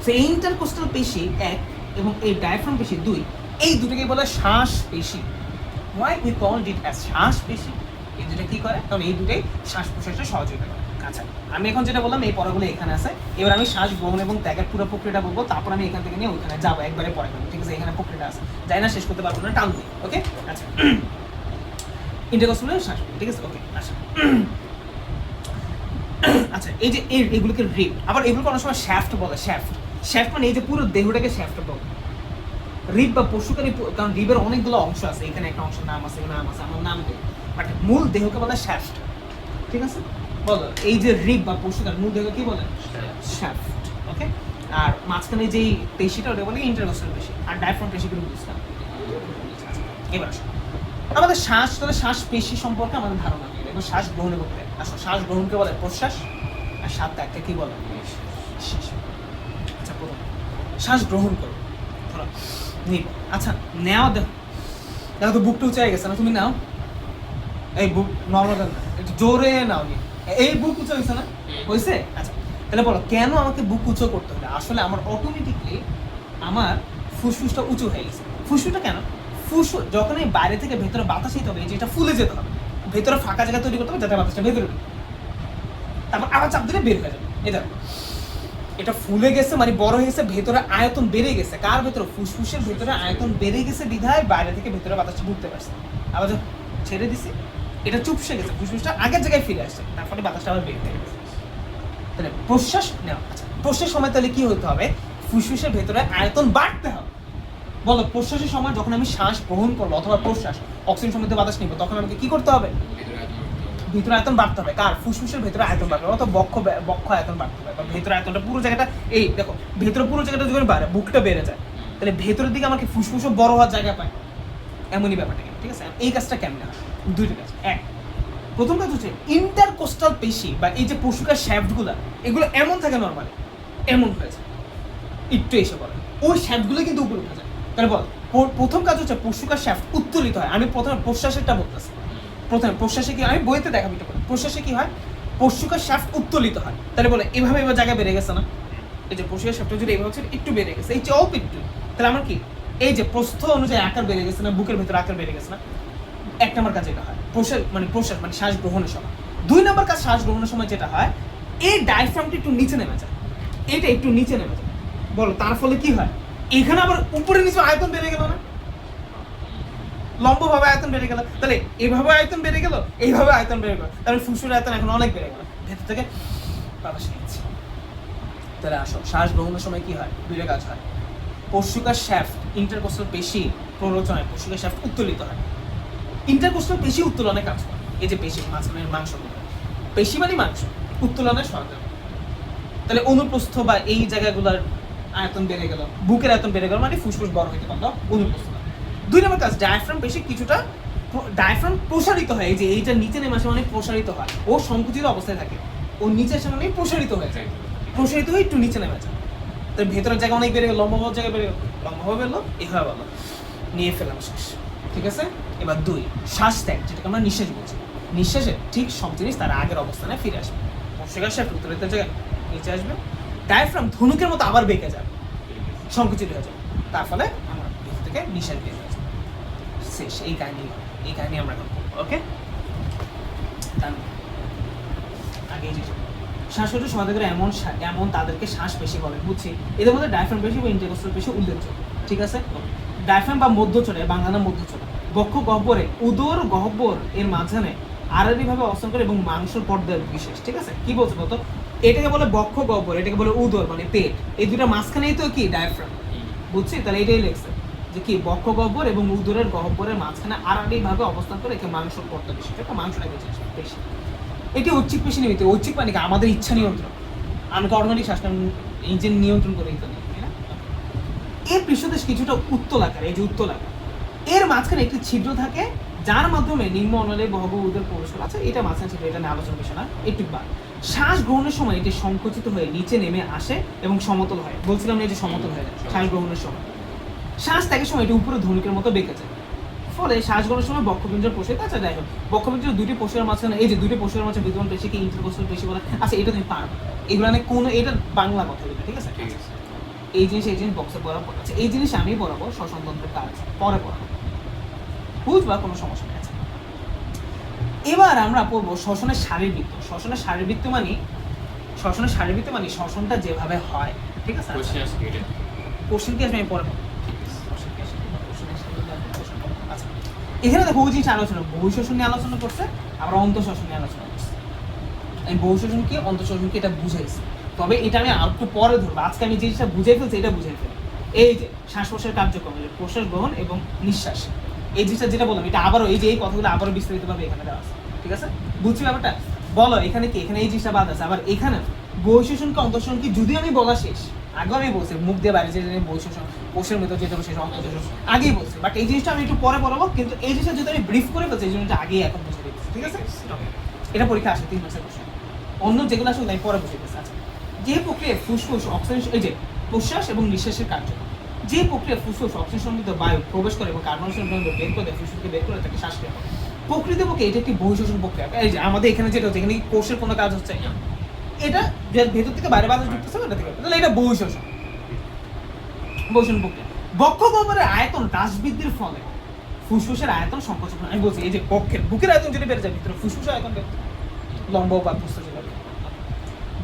সেই ইন্টারকোস্টাল পেশি এক এবং এই ডায়াফ্রাম পেশি দুই, এই দুটোকে বলে শ্বাস পেশি। Why we called it as শ্বাস পেশি? এই দুটো কি করে? কারণ এই দুটোই শ্বাস প্রশ্বাসে সহযোগিতা করে। আচ্ছা আমি এখন যেটা বললাম এই পড়াগুলো এখানে আছে, এবার আমি শ্বাস গ্রহণ এবং ত্যাগের পুরো প্রক্রিয়াটা বলবো, তারপর আমি এখান থেকে নিয়ে ওইখানে যাবো, একবারে পরে করবো, ঠিক আছে। এখানে প্রক্রিয়াটা আছে, যাই না শেষ করতে পারবো না, টান দিই। ওকে, আচ্ছা ইন্টারকোস্টাল শ্বাস, ঠিক আছে। ওকে, আচ্ছা আচ্ছা এই যে এগুলোকে রিপ, আবার এগুলোকে অনেক সময় শ্যাফট বলে, শ্যাফট মানে এই যে পুরো দেহটাকে শ্যাফট বলে। রিব বা পশুকারী, কারণ রিবের অনেকগুলো অংশ আছে, এখানে একটা অংশের নাম আছে, আমার নাম দেয়, বাট মূল দেহকে বলে শ্যাফট, ঠিক আছে। বলো এই যে রিব বা পশুকার মূল দেহকে কি বলে? শ্যাফট। ওকে, আর মাঝখানে যেই পেশিটা ওটা বলে ইন্টারকোস্টাল পেশি, আর ডায়াফ্রাম পেশিগুলো বুঝলাম। এবার আমাদের শ্বাস, তাহলে শ্বাস পেশি সম্পর্কে আমাদের ধারণা নেই। এবার শ্বাস গ্রহণ করতে আসো, শ্বাস গ্রহণকে বলে প্রশ্বাস, আর শ্বাস ত্যাগকে কি বলে? আচ্ছা প্রথম শ্বাস গ্রহণ করো, ধরো নিব, আচ্ছা নেওয়া, দেখো তো বুকটা উঁচে গেছে না, তুমি নাও, এই বুক নর্মাল না, একটু জোরে নাও, নি এই বুক উঁচু হয়েছে না, হয়েছে? আচ্ছা তাহলে বলো কেন আমাকে বুক উঁচু করতে হবে? আসলে আমার অটোমেটিকলি আমার ফুসফুসটা উঁচু হয়ে গেছে। ফুসফুসটা কেন? ফুসফুস যখন এই বাইরে থেকে ভেতরে বাতাস নিতে হবে, যেটা ফুলে যেতে হবে, ভেতরে ফাঁকা জায়গা তৈরি করতে হবে যাতে বাতাসটা ভেতরে, তারপর আবার চাপ দিলে বের হয়ে যাবে। এটা ফুলে গেছে মানে বড় হয়ে গেছে, ভেতরে আয়তন বেড়ে গেছে। কার ভেতরে? ফুসফুসের ভেতরে আয়তন বেড়ে গেছে বিধায় বাইরে থেকে ভেতরে বাতাসটা ঢুকতে পারছে। আবার যখন ছেড়ে দিছি এটা চুপসে গেছে, ফুসফুসটা আগের জায়গায় ফিরে আসছে, তারপরে বাতাসটা আবার বের হয়ে গেছে। তাহলে প্রশ্বাস নেওয়া, আচ্ছা প্রশ্বাসের সময় তাহলে কি হতে হবে? ফুসফুসের ভেতরে আয়তন বাড়তে হবে। বলো প্রশ্বাসের সময় যখন আমি শ্বাস গ্রহণ করবো অথবা প্রশ্বাস অক্সিজেন সমৃদ্ধ বাতাস নিব, তখন আমাকে কি করতে হবে? ভিতরে আয়তন বাড়তে হবে, কার? ফুসফুসের ভিতরে আয়তন বাড়তে হবে, অথবা বক্ষ আয়তন বাড়তে হবে, বা ভেতরে আয়তনটা পুরো জায়গাটা, এই দেখো ভেতরে পুরো জায়গাটা যখন বাড়ে বুকটা বেড়ে যায়, তাহলে ভেতরের দিকে আমাকে ফুসফুসও বড় হওয়ার জায়গা পায়, এমনই ব্যাপারটা, ঠিক আছে? এই কাজটা কেমন হয়? দুইটা কাজ। এক, প্রথম কাজ হচ্ছে ইন্টারকোস্টাল পেশি বা এই যে পশুকার শ্যাফটগুলো, এগুলো এমন থাকে নর্মালি, এমন হয়ে যায়, একটু এসে বলে ওই শ্যাফটগুলো কিন্তু উপরে উঠে যায়। তাহলে বল, প্রথম কাজ হচ্ছে পশুকার শ্যাফট উত্তোলিত হয়। আমি প্রথমে প্রশ্বাসেরটা বলতেছি। প্রথমে প্রশ্বাসে কি হয়, বইতে দেখাবি এটা করে, প্রশ্বাসে কি হয়, পশুকার শ্যাফট উত্তোলিত হয়। তাহলে বলে এভাবে এবার জায়গা বেড়ে গেছে না, এই যে পশুকার শ্যাফটটা যদি এইভাবে হচ্ছে একটু বেড়ে গেছে, এই যে অল্প একটু, তাহলে আমার কি এই যে প্রস্থ অনুযায়ী আকার বেড়ে গেছে না, বুকের ভেতরে আকার বেড়ে গেছে না। এক নম্বর কাজ এটা হয় প্রশ্বাস মানে শ্বাস গ্রহণের সময়। দুই নম্বর কাজ শ্বাস গ্রহণের সময় যেটা হয়, এই ডায়াফ্রামটা একটু নিচে নেমে যায়, এটা একটু নিচে নেমে যায়। বলো তার ফলে কি হয়, এখানে আবার উপরে নিচে আয়তন বেড়ে গেল না, লম্বভাবে আয়তন বেড়ে গেল, তাহলে এভাবে আয়তন বেড়ে গেল, এইভাবে আয়তন বেড়ে গেল, তাহলে ফুসফুসের আয়তন এখন অনেক বেড়ে গেল, ভেতর থেকে বাতাস নিচ্ছে। তাহলে আসো, শ্বাস গ্রহণের সময় কি হয়, দুইটা কাজ হয়। পশুকার শ্যাফট, ইন্টারকোস্টাল পেশি প্ররোচনায় পশুকার শ্যাফট উত্তোলিত হয়। ইন্টারকোস্টাল পেশি উত্তোলনে কাজ করে, এই যে পেশি মাঝখানের মাংসগুলো, পেশি মানে মাংস, উত্তোলনে সহায়তা করে। তাহলে অনুপ্রস্থ বা এই জায়গাগুলোর আয়তন বেড়ে গেল, বুকের আয়তন বেড়ে গেল, মানে ফুসফুস বড় হইতে পারলো, অনুপ্রস্থ। দুই নম্বর কাজ, ডায়াফ্রাম পেশি কিছুটা, ডায়াফ্রাম প্রসারিত হয়, এই যে এইটা নিচে নেমে আসে মানে প্রসারিত হয়, ও সংকুচিত অবস্থায় থাকে, ও নিচে আসে মানে প্রসারিত হয়ে যায়, প্রসারিত হয়ে একটু নিচে নেমে যায়। তার ভেতরের জায়গা অনেক বেড়ে গেল, লম্বা জায়গা বেড়ে গেল, লম্বাভাবে বেরলো, এভাবে বললো, নিয়ে ফেলাম শ্বাস, ঠিক আছে? এবার দুই, শ্বাস ত্যাগ, যেটাকে আমরা নিঃশ্বাস বলছি। নিঃশ্বাসে ঠিক সব জিনিস তার আগের অবস্থানে ফিরে আসবে, পশ্চাৎ শ্বাস উত্তরিত জায়গায় নিচে আসবে, ডায়াফ্রাম ধনুকের মতো আবার বেঁকে যাবে, সংকুচিত হয়ে যাবে, তার ফলে আমরা ভিতর থেকে নিঃশ্বাস বের হয়ে যাবে। শেষ, এই কাহিনী আমরা করবো, ওকে? আগে শ্বাসকষ্ট সমাধান এমন তাদেরকে শ্বাস পেশি বলে, বুঝছি? এদের মধ্যে ডায়াফ্রাম পেশি বা ইন্টারকোস্টাল পেশি উল্লেখযোগ্য, ঠিক আছে? ডায়াফ্রাম বা মধ্যচোরা, বাংলা নাম মধ্যচোরা, বক্ষ গহ্বরে উদর গহ্বর এর মাঝখানে আড়াআড়ি ভাবে অবস্থান করে এবং মাংসের পর্দার বিশেষ, ঠিক আছে? কি বলছে বলতো, এটাকে বলে বক্ষ গহ্বর, এটাকে বলে উদর মানে পেট, এই দুটো মাঝখানেই তো কি ডায়াফ্রাম, বুঝছি? তাহলে এটাই লেখছে যে কি বক্ষ গহ্বর এবং উদরের গহ্বরের মাঝখানে আড়াআড়ি ভাবে অবস্থান করে একে মাংসের পর্দা বিশেষ, এটা মাংসটাকে পেশি। এটি ঐচ্ছিক পেশি নিমিত্ত, ঐচ্ছিক মানে কি আমাদের ইচ্ছা নিয়ন্ত্রণ, আমাকে অটোমেটিক শ্বাস ইঞ্জিন নিয়ন্ত্রণ করে দিতে নেই, তাই না? এর পৃষ্ঠদেশ কিছুটা উত্তলাকার, এই যে উত্তলাকার, এর মাঝখানে একটি ছিদ্র থাকে যার মাধ্যমে নিম্ন অনলে বহবুদের প্রবেশ করা আছে, এটা মাঝখানে ছিল, এটা নিয়ে আলোচনা বিষয় না, একটু বাদ। শ্বাস গ্রহণের সময় এটি সংকুচিত হয়ে নিচে নেমে আসে এবং সমতল হয়, বলছিলাম এই যে সমতল হয়ে যায় শ্বাস গ্রহণের সময়। শ্বাস ত্যাগের সময় এটি উপরে ধনুকের মতো বেঁকে যায়, ফলে শ্বাস গ্রহণের সময় বক্ষপিঞ্জর প্রসারিত, আচ্ছা যাই হোক, বক্ষপিঞ্জর দুটি পশুর মাঝখানে, এই যে দুটি পশুর মাঝে বিদ্যমান পেশিকে ইন্টারকোস্টাল পেশি বলে, আচ্ছা এটা তুমি পারবে, এগুলো মানে কোনো, এটা বাংলা কথা, ঠিক আছে? ঠিক আছে। এই জিনিস বক্সে পড়াবো, আচ্ছা এই জিনিস আমি পড়াবো, শ্বসনতন্ত্রের কাজ পরে পড়াবো, বুঝবা, কোনো সমস্যা নেই। আছে, এবার আমরা পড়বো শ্বসনের শারীরবৃত্ত। শ্বসনের শারীরবৃত্ত মানে শ্বসনটা যেভাবে হয়, ঠিক আছে? কোশ্চেন আছে এটা, কোশ্চেন কি আসবে আমি পরে পড়বো। আচ্ছা, এখানে দেখো ওই জিনিস আলোচনা, বহিঃশ্বসন নিয়ে আলোচনা করছে, আমরা অন্তঃশ্বসন নিয়ে আলোচনা করছি। আমি বহিঃশ্বসন কি অন্তঃশ্বসন কি এটা বুঝাইছি, তবে এটা আমি আর একটু পরে ধরবো, আজকে আমি যে জিনিসটা বুঝাই ফেলছি এটা বুঝাই ফেলি। এই যে শ্বাস প্রশ্বাসের কার্যক্রম, প্রশ্বাস গ্রহণ এবং নিঃশ্বাস, এই জিনিসটা যেটা বললাম, এটা আবারও এই যে এই কথাগুলো আবারও বিস্তারিতভাবে এখানে দেওয়া আছে, ঠিক আছে? বুঝছি ব্যাপারটা? বলো এখানে কি, এখানে এই জিনিসটা বাদ আছে, আবার এখানে বহিঃশ্বসন কি অন্তঃশ্বসন কি যদি আমি বলা শেষ, আগে আমি বলছি মুখ দিয়ে বাইরে যে বহিঃশ্বসন, কোষের মধ্যে যেতে হবে শেষ অন্তঃশ্বসন আগেই বলছি, বাট এই জিনিসটা আমি একটু পরে বলবো, কিন্তু এই জিনিসটা যদি আমি ব্রিফ করে ফেলছি এই জিনিসটা আগেই এখন বুঝে দিচ্ছি, ঠিক আছে? এটা পরীক্ষা আসে 3 মাসের কোশ্চেন, অন্য যেগুলো আসলে আমি পরে বুঝে দিচ্ছি। আচ্ছা, যে প্রক্রিয়ায় ফুসফুস অক্সিজেন, এই যে প্রশ্বাস এবং নিঃশ্বাসের কার্যক্রম, যে প্রক্রিয়া ফুসফুস অক্সিজেন সমৃদ্ধ বায়ু প্রবেশ করে এবং কার্বন ডাই অক্সাইড বের করে দেয়, ফুসফুসকে বের করে তাকে শ্বাসক্রিয়া বলে। প্রকৃতপক্ষে এটা একটি বহিঃশ্বসন প্রক্রিয়া। এই যে আমাদের এখানে যেটা হচ্ছে, এখানে কি কোষের কোনো কাজ হচ্ছে না, এটা যে ভেতর থেকে বাইরে বাতাস ঢুকতেছে এটা থেকে, তাহলে এটা বহিঃশ্বসন প্রক্রিয়া। বক্ষ গহ্বরের আয়তন হ্রাস বৃদ্ধির ফলে ফুসফুসের আয়তন সংকোচন, আমি বলছি এই যে বুকের আয়তন যদি বেড়ে যায়, ভিতরে ফুসফুসের আয়তন বেড়ে যায়, লম্ব বা প্রস্থ যেটা,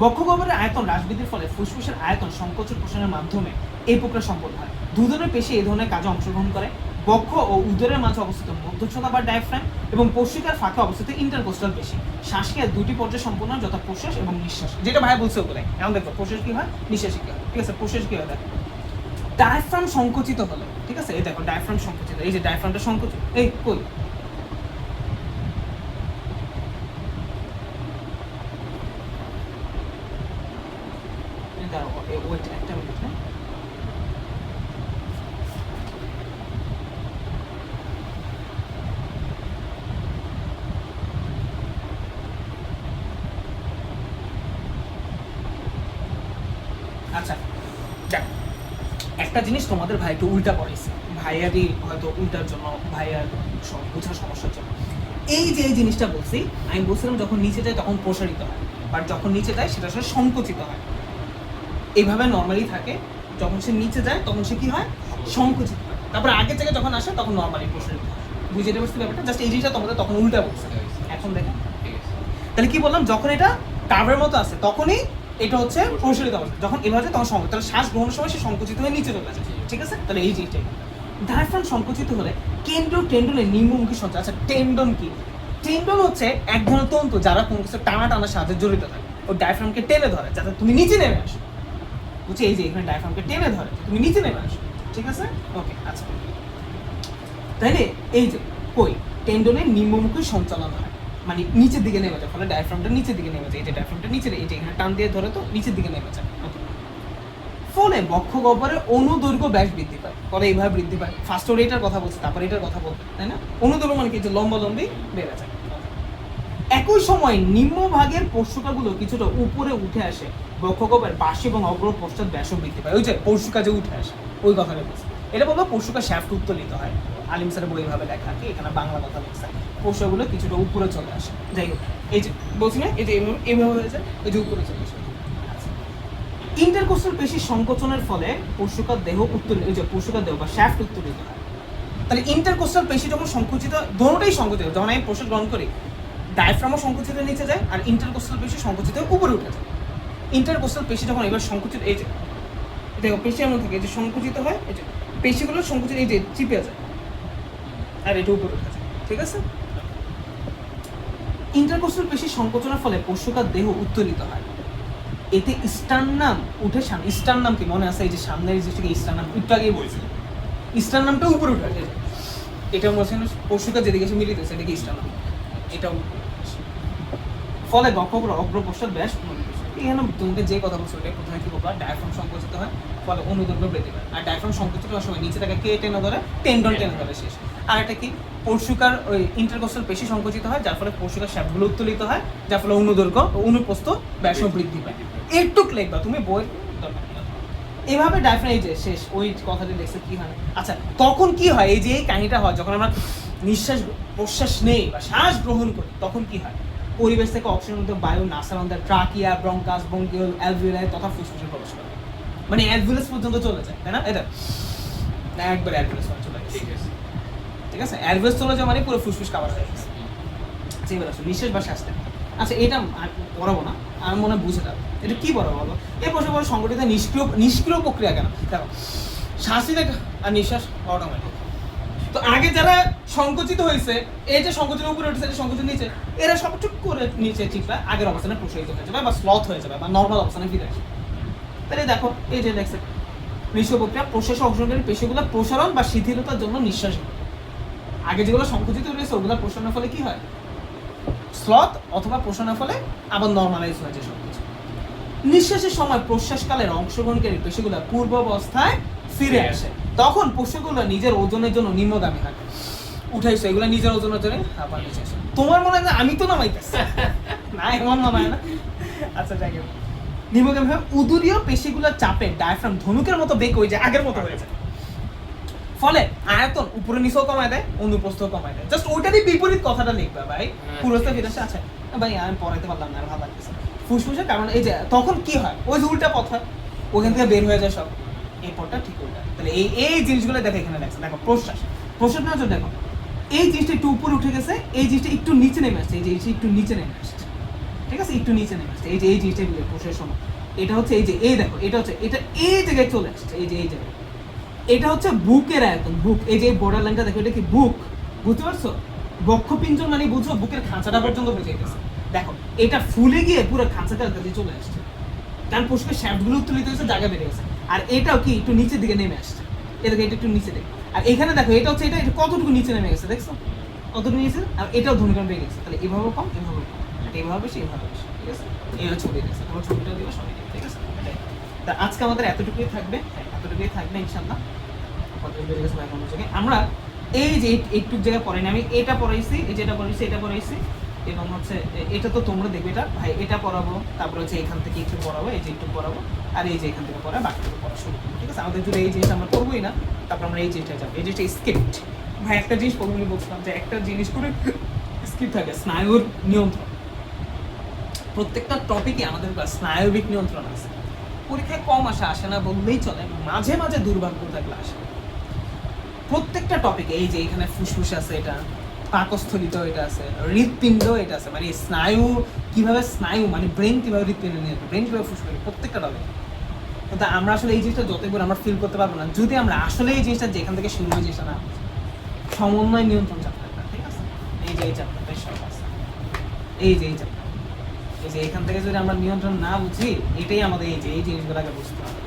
বক্ষ গহ্বরের আয়তন হ্রাস বৃদ্ধির ফলে ফুসফুসের আয়তন সংকোচন প্রসারণের মাধ্যমে এই প্রক্রিয়া সম্পন্ন হয়। দু ধরনের পেশি এই ধরনের কাজে অংশগ্রহণ করে, বক্ষ ও উদরের মাঝে অবস্থিত মধ্যচ্ছদা বা ডায়াফ্রাম এবং পশ্চিকার ফাঁকে অবস্থিত ইন্টারকোস্টাল পেশি। শ্বাসক্রিয়া দুটি পর্যায়ে সম্পন্ন হয়, যথা প্রশ্বাস এবং নিঃশ্বাস, যেটা ভাই বলছে ওগুলো। এখন দেখো প্রশ্বাস কি হয়, নিঃশ্বাস কি হয়, ঠিক আছে? প্রশ্বাস কি হয়, দেখো ডায়াফ্রাম সংকুচিত হলে, ঠিক আছে? এই দেখো ডায়াফ্রাম সংকুচিত, এই যে ডায়াফ্রামটা সংকুচিত, এই কই আচ্ছা দেখ, একটা জিনিস তোমাদের ভাই একটু উল্টা পড়াইছে, ভাইয়ারই হয়তো উল্টার জন্য, ভাইয়ার বোঝার সমস্যার জন্য। এই যে এই জিনিসটা বলছি, আমি বলছিলাম যখন নিচে যায় তখন প্রসারিত হয়, বাট যখন নিচে যায় সেটা আসলে সংকুচিত হয়। এইভাবে নর্মালি থাকে, যখন সে নিচে যায় তখন সে কি হয়, সংকুচিত হয়। তারপর আগের জায়গায় যখন আসে তখন নর্মালি প্রসারিত হয়। বুঝতে পারছি ব্যাপারটা? জাস্ট এই জিনিসটা তোমাদের তখন উল্টা বলছে। এখন দেখেন ঠিক আছে তাহলে কি বললাম, যখন এটা কার্ভের মতো আছে তখনই এটা হচ্ছে প্রসারিত অবস্থা, যখন এভাবে তখন সংকুচিত, তাহলে শ্বাস গ্রহণের সময় সে সংকুচিত হয়ে নিচে চলে আসে। ঠিক আছে, তাহলে এই জিনিসটাই ডায়াফ্রাম সংকুচিত হলে কেন্দ্র টেন্ডনের নিম্নমুখী সঞ্চার। আচ্ছা টেন্ডন কি? টেন্ডন হচ্ছে এক ধরনের তন্তু যারা কোনো কিছু টানা টানার সাথে জড়িত থাকে, ও ডায়াফ্রামকে টেনে ধরে যাতে তুমি নিচে নেমে আসো। বুঝছি, এই যে এখানে ডায়াফ্রামকে টেনে ধরে তুমি নিচে নেমে আসো। ঠিক আছে, ওকে। আচ্ছা তাইলে এই যে কই টেন্ডনের নিম্নমুখী সঞ্চালন হয়, মানে নিচের দিকে নেমে যায়, ফলে ডায়াফ্রামটা নিচের দিকে নেমে যায়। এই যে ডায়াফ্রামটা নিচে, এই যে এখানে টান দিয়ে ধরে তো নিচের দিকে নেমে যায়। ফলে বক্ষ গহ্বরের অনুদৈর্ঘ্য ব্যাস বৃদ্ধি পায়। ফলে এইভাবে বৃদ্ধি পায়। ফার্স্ট ওর এটার কথা বলছে, তারপর এটার কথা বলবে, তাই না? অনুদৈর্ঘ্য মানে কি, যে লম্বালম্বি বেড়ে যায়। একই সময় নিম্নভাগের পর্শুকাগুলো কিছুটা উপরে উঠে আসে, বক্ষগহ্বরের পার্শ্ব এবং অগ্র পশ্চাৎ ব্যাসও বৃদ্ধি পায়। ওই যে পর্শুকা যে উঠে আসে, ওই কথাটা বলছে। এটা বলবো পর্শুকা শ্যাফট উত্তোলিত হয়। আলিম স্যারের বই এইভাবে লেখা আছে, এখানে বাংলা কথা লেখা। পর্শুকাগুলো কিছুটা উপরে চলে আসে। যাই হোক, এই যে বলছি না, এই যে এইভাবে হয়ে যায়, এই যে উপরে চলে আসে। ইন্টারকোস্টাল পেশি সংকোচনের ফলে পর্শুকার দেহ উত্তোলিত, এই যে পর্শুকার দেহ বা শ্যাফট উত্তোলিত হয়। তাহলে ইন্টারকোস্টাল পেশি যখন সংকুচিত, দোনোটাই সংকুচিত। যখন আমি প্রসাদ গ্রহণ করি, ডায়াফ্রামও সংকুচিত নিচে যায়, আর ইন্টারকোস্টাল পেশি সংকুচিত উপরে উঠে যায়। ইন্টারকোস্টাল পেশি যখন এবার সংকুচিত, এই যে দেখো পেশি এমন থাকে, এই যে সংকুচিত হয়, এই যে পেশিগুলো সংকুচিত, এই যে চিপে যায়, আর এটা উপরে উঠে যায়। ঠিক আছে, ইন্টারকোস্টাল পেশি সংকোচনের ফলে পর্শুকার দেহ উত্তোলিত হয়। এতে স্টারনাম উঠে সামনে, স্টারনাম কি মনে আছে, এই যে সামনের জিনিসটাকে স্টারনাম একটু আগেই বলছি, স্টারনামটা উপরে উঠে আসে। এটা মনে হচ্ছে পর্শুকার যেদিকে এসে মিলিত হচ্ছে, এটাকে স্টারনাম, এটাও ফলে বক্ষগহ্বর অগ্র পশ্চাৎ ব্যাস উন্নতি করছে। এখানে তোমাকে যে কথা বলছো, এটা প্রথমে কি বলবা, ডায়াফ্রাম সংকুচিত হয়, ফলে অনুদৈর্ঘ্য বৃদ্ধি পায়। আর ডায়াফ্রাম সংকুচিত হওয়ার সময় নিচে তাকে কে টেনে ধরে, টেন্ডন টেনে ধরে শেষ। আর এটা কি, পর্শুকার ওই ইন্টারকোস্টাল পেশি সংকুচিত হয়, যার ফলে পর্শুকার শ্যাফটগুলো উত্তোলিত হয়, যার ফলে অনুদৈর্ঘ্য ও অনুপ্রস্থ ব্যাসও বৃদ্ধি পায়। একটু লিখবা তুমি, বই দরকার নেই। এভাবে ডায়াফ্রাম, এই যে শেষ ওই কথাটি দেখছে কি হয়। আচ্ছা তখন কি হয়, এই যে এই কাহিনীটা হয় যখন আমরা নিঃশ্বাস প্রশ্বাস নেই বা শ্বাস গ্রহণ করি, তখন কি হয়, পরিবেশ থেকে অক্সিজেন বায়ু নাসার ট্রাকিয়া, ব্রঙ্কাস, ব্রঙ্কিওল, অ্যালভিওলাই তথা ফুসফুসে প্রবেশ করে, মানে অ্যালভিওলাস পর্যন্ত চলে যায়, তাই না? এটা একবার অ্যালভিওলাস চলে গেছে। ঠিক আছে ঠিক আছে, অ্যালভিওলাস চলে যায় মানে পুরো ফুসফুস কাভার হয়ে গেছে। এবার আসো নিঃশ্বাস বা শ্বাস নেওয়া। আচ্ছা এটা পড়াবো না, আমি মনে হয় বুঝে যাবো এটা কি বড় বলো। এর প্রশ্ন বড় সংগঠিত নিষ্ক্রিয় প্রক্রিয়া কেন? দেখো শ্বাস নিতে আর নিঃশ্বাস অটোমেটিক। তো আগে যারা সংকুচিত হয়েছে, এই যে সংকুচন উপরে উঠেছে, সংকুচন নিচে, এরা সব চুপ করে নিচে চিপা আগের অবস্থানে প্রসারিত হয়ে যাবে বা স্লথ হয়ে যাবে বা নর্মাল অবস্থানে ফিরে আসবে। তাহলে দেখো এই যে দেখছে নিঃশ্বাস প্রক্রিয়া, প্রশ্বাস অংশগ্রহণকারী পেশিগুলো প্রসারণ বা শিথিলতার জন্য নিঃশ্বাস নেয়। আগে যেগুলো সংকুচিত হয়েছে ওগুলো প্রসারণের ফলে কি হয়, স্লথ অথবা প্রসারণের ফলে আবার নর্মালাইজ হয়ে যায় সবকিছু। নিঃশ্বাসের সময় প্রশ্বাসকালের অংশগ্রহণকারী পেশিগুলো পূর্বাবস্থায় ফিরে আসে, তখন পেশিগুলো নিজের ওজনের জন্য নিম্নগামী হয়। উঠাইছো এগুলো নিজের ওজনের জন্য আবার নিচে আসে। তোমার মনে হয় না আমি তো নামাইতেছি না, এমন মনে হয় না। আচ্ছা যাই হোক, নিম্নগামী হয়। উদরীয় পেশিগুলোর চাপে ডায়াফ্রাম ধনুকের মতো বেঁকে হয়ে যায়, আগের মতো হয়ে যায়, ফলে আয়তন উপরে নিচেও কমায় দেয়, অনুপ্রস্থও কমায় দেয়। জাস্ট ওইটারই বিপরীত কথাটা লিখবে ভাই, পুরোটা ফিরে আসে। আচ্ছা ভাই আমি পড়াইতে পারলাম না, আর ভালো লাগতেছে ফুসফুসের কারণ। এই যে তখন কি হয়, ওই যে উল্টা পথ হয়, ওখান থেকে বের হয়ে যায় সব, এই পথটা ঠিক উল্টা। তাহলে এই জিনিসগুলো দেখো এখানে দেখছে, দেখো প্রশ্বাস নেওয়ার জন্য দেখো এই জিনিসটা একটু উপরে উঠে গেছে, এই জিনিসটা একটু নিচে নেমে আসছে, এই যে একটু নিচে নেমে আসছে। ঠিক আছে, একটু নিচে নেমে আসছে, এই যে এই জিনিসটা প্রশ্বাসের সময় এটা হচ্ছে এই যে এই দেখো এটা হচ্ছে এটা এই জায়গায় চলে আসছে, এই যে এই জায়গায় এটা হচ্ছে বুকের আয়তন। বুক, এই যে বর্ডার লাইনটা দেখো, এটা কি বুক, বুঝতে পারছো? বক্ষপিঞ্জর মানে বুঝছো, বুকের খাঁচাটা পর্যন্ত হয়ে যাইতেছে। দেখো এটা ফুলে গিয়ে পুরো খাঁচাটার কাছে চলে আসছে, কারণ পশুকে শ্যাফটগুলো উত্তোলিত হয়েছে, জায়গা বেড়ে গেছে। আর এটাও কি একটু নিচের দিকে নেমে আসছে, এটাকে এটা একটু নিচে দেখো। আর এখানে দেখো এটা হচ্ছে এটা কতটুকু নিচে নেমে গেছে, দেখছো কতটুকু নিচে। আর এটাও ধনুকান বেড়ে গেছে, তাহলে এভাবে কম, এভাবে কম, এইভাবে বেশি, এভাবে বেশি। ঠিক আছে, এই ছবি দেখছে, তোমার ছবিটা দিবে সবাই। ঠিক আছে, তা আজকে আমাদের এতটুকুই থাকবে, ইনশাল্লাহ। আমরা এই যে একটু জায়গায় পড়াইনি, আমি এটা পড়াইছি, এই যেটা পড়াইছি, এটা পড়াইছি, এবং হচ্ছে এটা তো তোমরা দেখবে, এটা ভাই এটা পড়াবো, তারপর হচ্ছে এখান থেকে একটু পড়াবো, এই যে একটু পড়াবো, আর এই যে এখান থেকে পড়া বাকিটুকু পড়া শুরু করবো, ঠিক আছে? আমাদের যদি এই জিনিসটা আমরা করবোই না, তারপর আমরা এই জিনিসটা যাবো, এই জিনিসটা স্ক্রিপ্ট। ভাই একটা জিনিস প্রথমে বলছিলাম যে একটা জিনিস করে স্ক্রিপ্ট থাকে, স্নায়ুর নিয়ন্ত্রণ। প্রত্যেকটা টপিকে আমাদের স্নায়বিক নিয়ন্ত্রণ আছে। পরীক্ষায় কম আসে না বললেই চলে, মাঝে মাঝে দুর্ভাগ্য থাকলে আসে। প্রত্যেকটা টপিকে এই যে এখানে ফুসফুস আছে, এটা পাকস্থলিত এটা আছে, হৃৎপিণ্ড এটা আছে, মানে স্নায়ু কিভাবে, স্নায়ু মানে ব্রেন কিভাবে হৃৎপিণ্ড নিয়ে, ব্রেন কিভাবে ফুসফুস, প্রত্যেকটা টপিক। কিন্তু আমরা আসলে এই জিনিসটা যতই করে আমরা ফিল করতে পারবো না যদি আমরা আসলে এই জিনিসটা যেখান থেকে শুরু হয় জিনিসটা না, সমন্বয় নিয়ন্ত্রণ চ্যাপ্টারটা, ঠিক আছে? এই যে এই চ্যাপ্টারটা সব আছে, এই যে এই চ্যাপ্টার, এই যে এখান থেকে যদি আমরা নিয়ন্ত্রণ না বুঝি, এটাই আমাদের এই যে এই জিনিসগুলোকে বুঝতে হবে।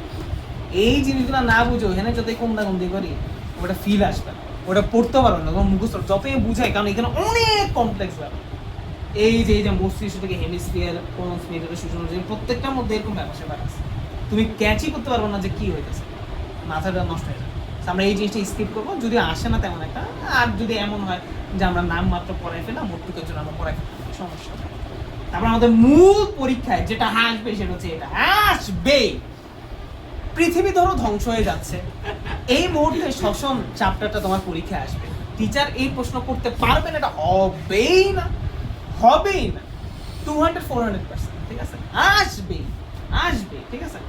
এই জিনিসগুলো না বুঝে ওখানে যতই কমদাগন্দি করি, ওটা ফিল আসবে না, ওটা পড়তে পারবে না, তখন মুখস্থ যতই বুঝাই, কারণ এখানে অনেক কমপ্লেক্স ব্যাপার। এই যে মস্তিষ্ক থেকে হেমিস্ফিয়ার, কোন স্পিরিটের সূচনা, প্রত্যেকটার মধ্যে এরকম ব্যাপার স্যাপার আছে। তুমি ক্যাচই করতে পারবে না যে কি হইতেছে, মাথাটা নষ্ট হয়ে যাবে। তো আমরা এই জিনিসটা স্কিপ করবো যদি আসে না তেমন একটা। আর যদি এমন হয় যে আমরা নাম মাত্র পড়াই ফেলাম, মোটটুকের জন্য আমরা পড়াই ফেলাম, সমস্যা নেই। তারপর আমাদের মূল পরীক্ষায় যেটা আসবে সেটা হচ্ছে এটা আসবে, পৃথিবী ধরো ধ্বংস হয়ে যাচ্ছে, এই মুহূর্তে শ্বসন চ্যাপ্টারটা তোমার পরীক্ষায় আসবে। টিচার এই প্রশ্ন করতে পারবে না, এটা হবেই না, হবেই না, 200-400%, ঠিক আছে? আসবে, ঠিক আছে?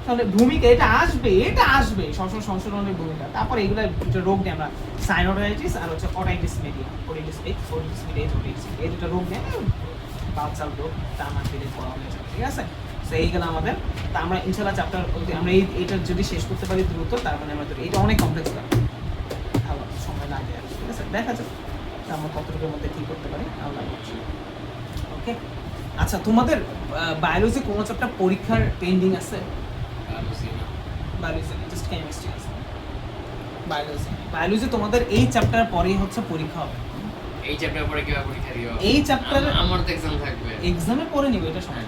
তাহলে ভূমিকা এটা আসবে শ্বসন সংশোধনের ভূমিকা। তারপর এগুলো দুটো রোগ নিয়ে আমরা সাইনোডাইটিস আর হচ্ছে অটাইটিস মিডিয়া, ওটিটিস মিডিয়া, এই দুটো রোগ নিয়ে বাচ্চার রোগ টানা ফিরে পড়া হয়ে যাবে, ঠিক আছে? তো এইগুলো আমাদের, তা আমরা ইনশাল্লাহ চ্যাপ্টার আমরা এটা যদি শেষ করতে পারি দ্রুত, তার মানে আমরা এটা অনেক কমপ্লেক্স ব্যাপার, ভালো সময় লাগে আর কি, ঠিক আছে? দেখা যাক আমরা কতটুকুর মধ্যে কি করতে পারি, আল্লাহ বলছি। ওকে, আচ্ছা, তোমাদের বায়োলজি কোনো চ্যাপ্টার পরীক্ষার পেন্ডিং আছে? বায়োলজি জাস্ট কেমিস্ট্রি আছে। বায়োলজি তোমাদের এই চ্যাপ্টার পরেই হচ্ছে পরীক্ষা হবে। এই চ্যাপ্টার পরে কিভাবে পরীক্ষা দিও? এই চ্যাপ্টার আমার তো এক্সাম থাকবে। এক্সামে পড়ে নিবে, এটা সময়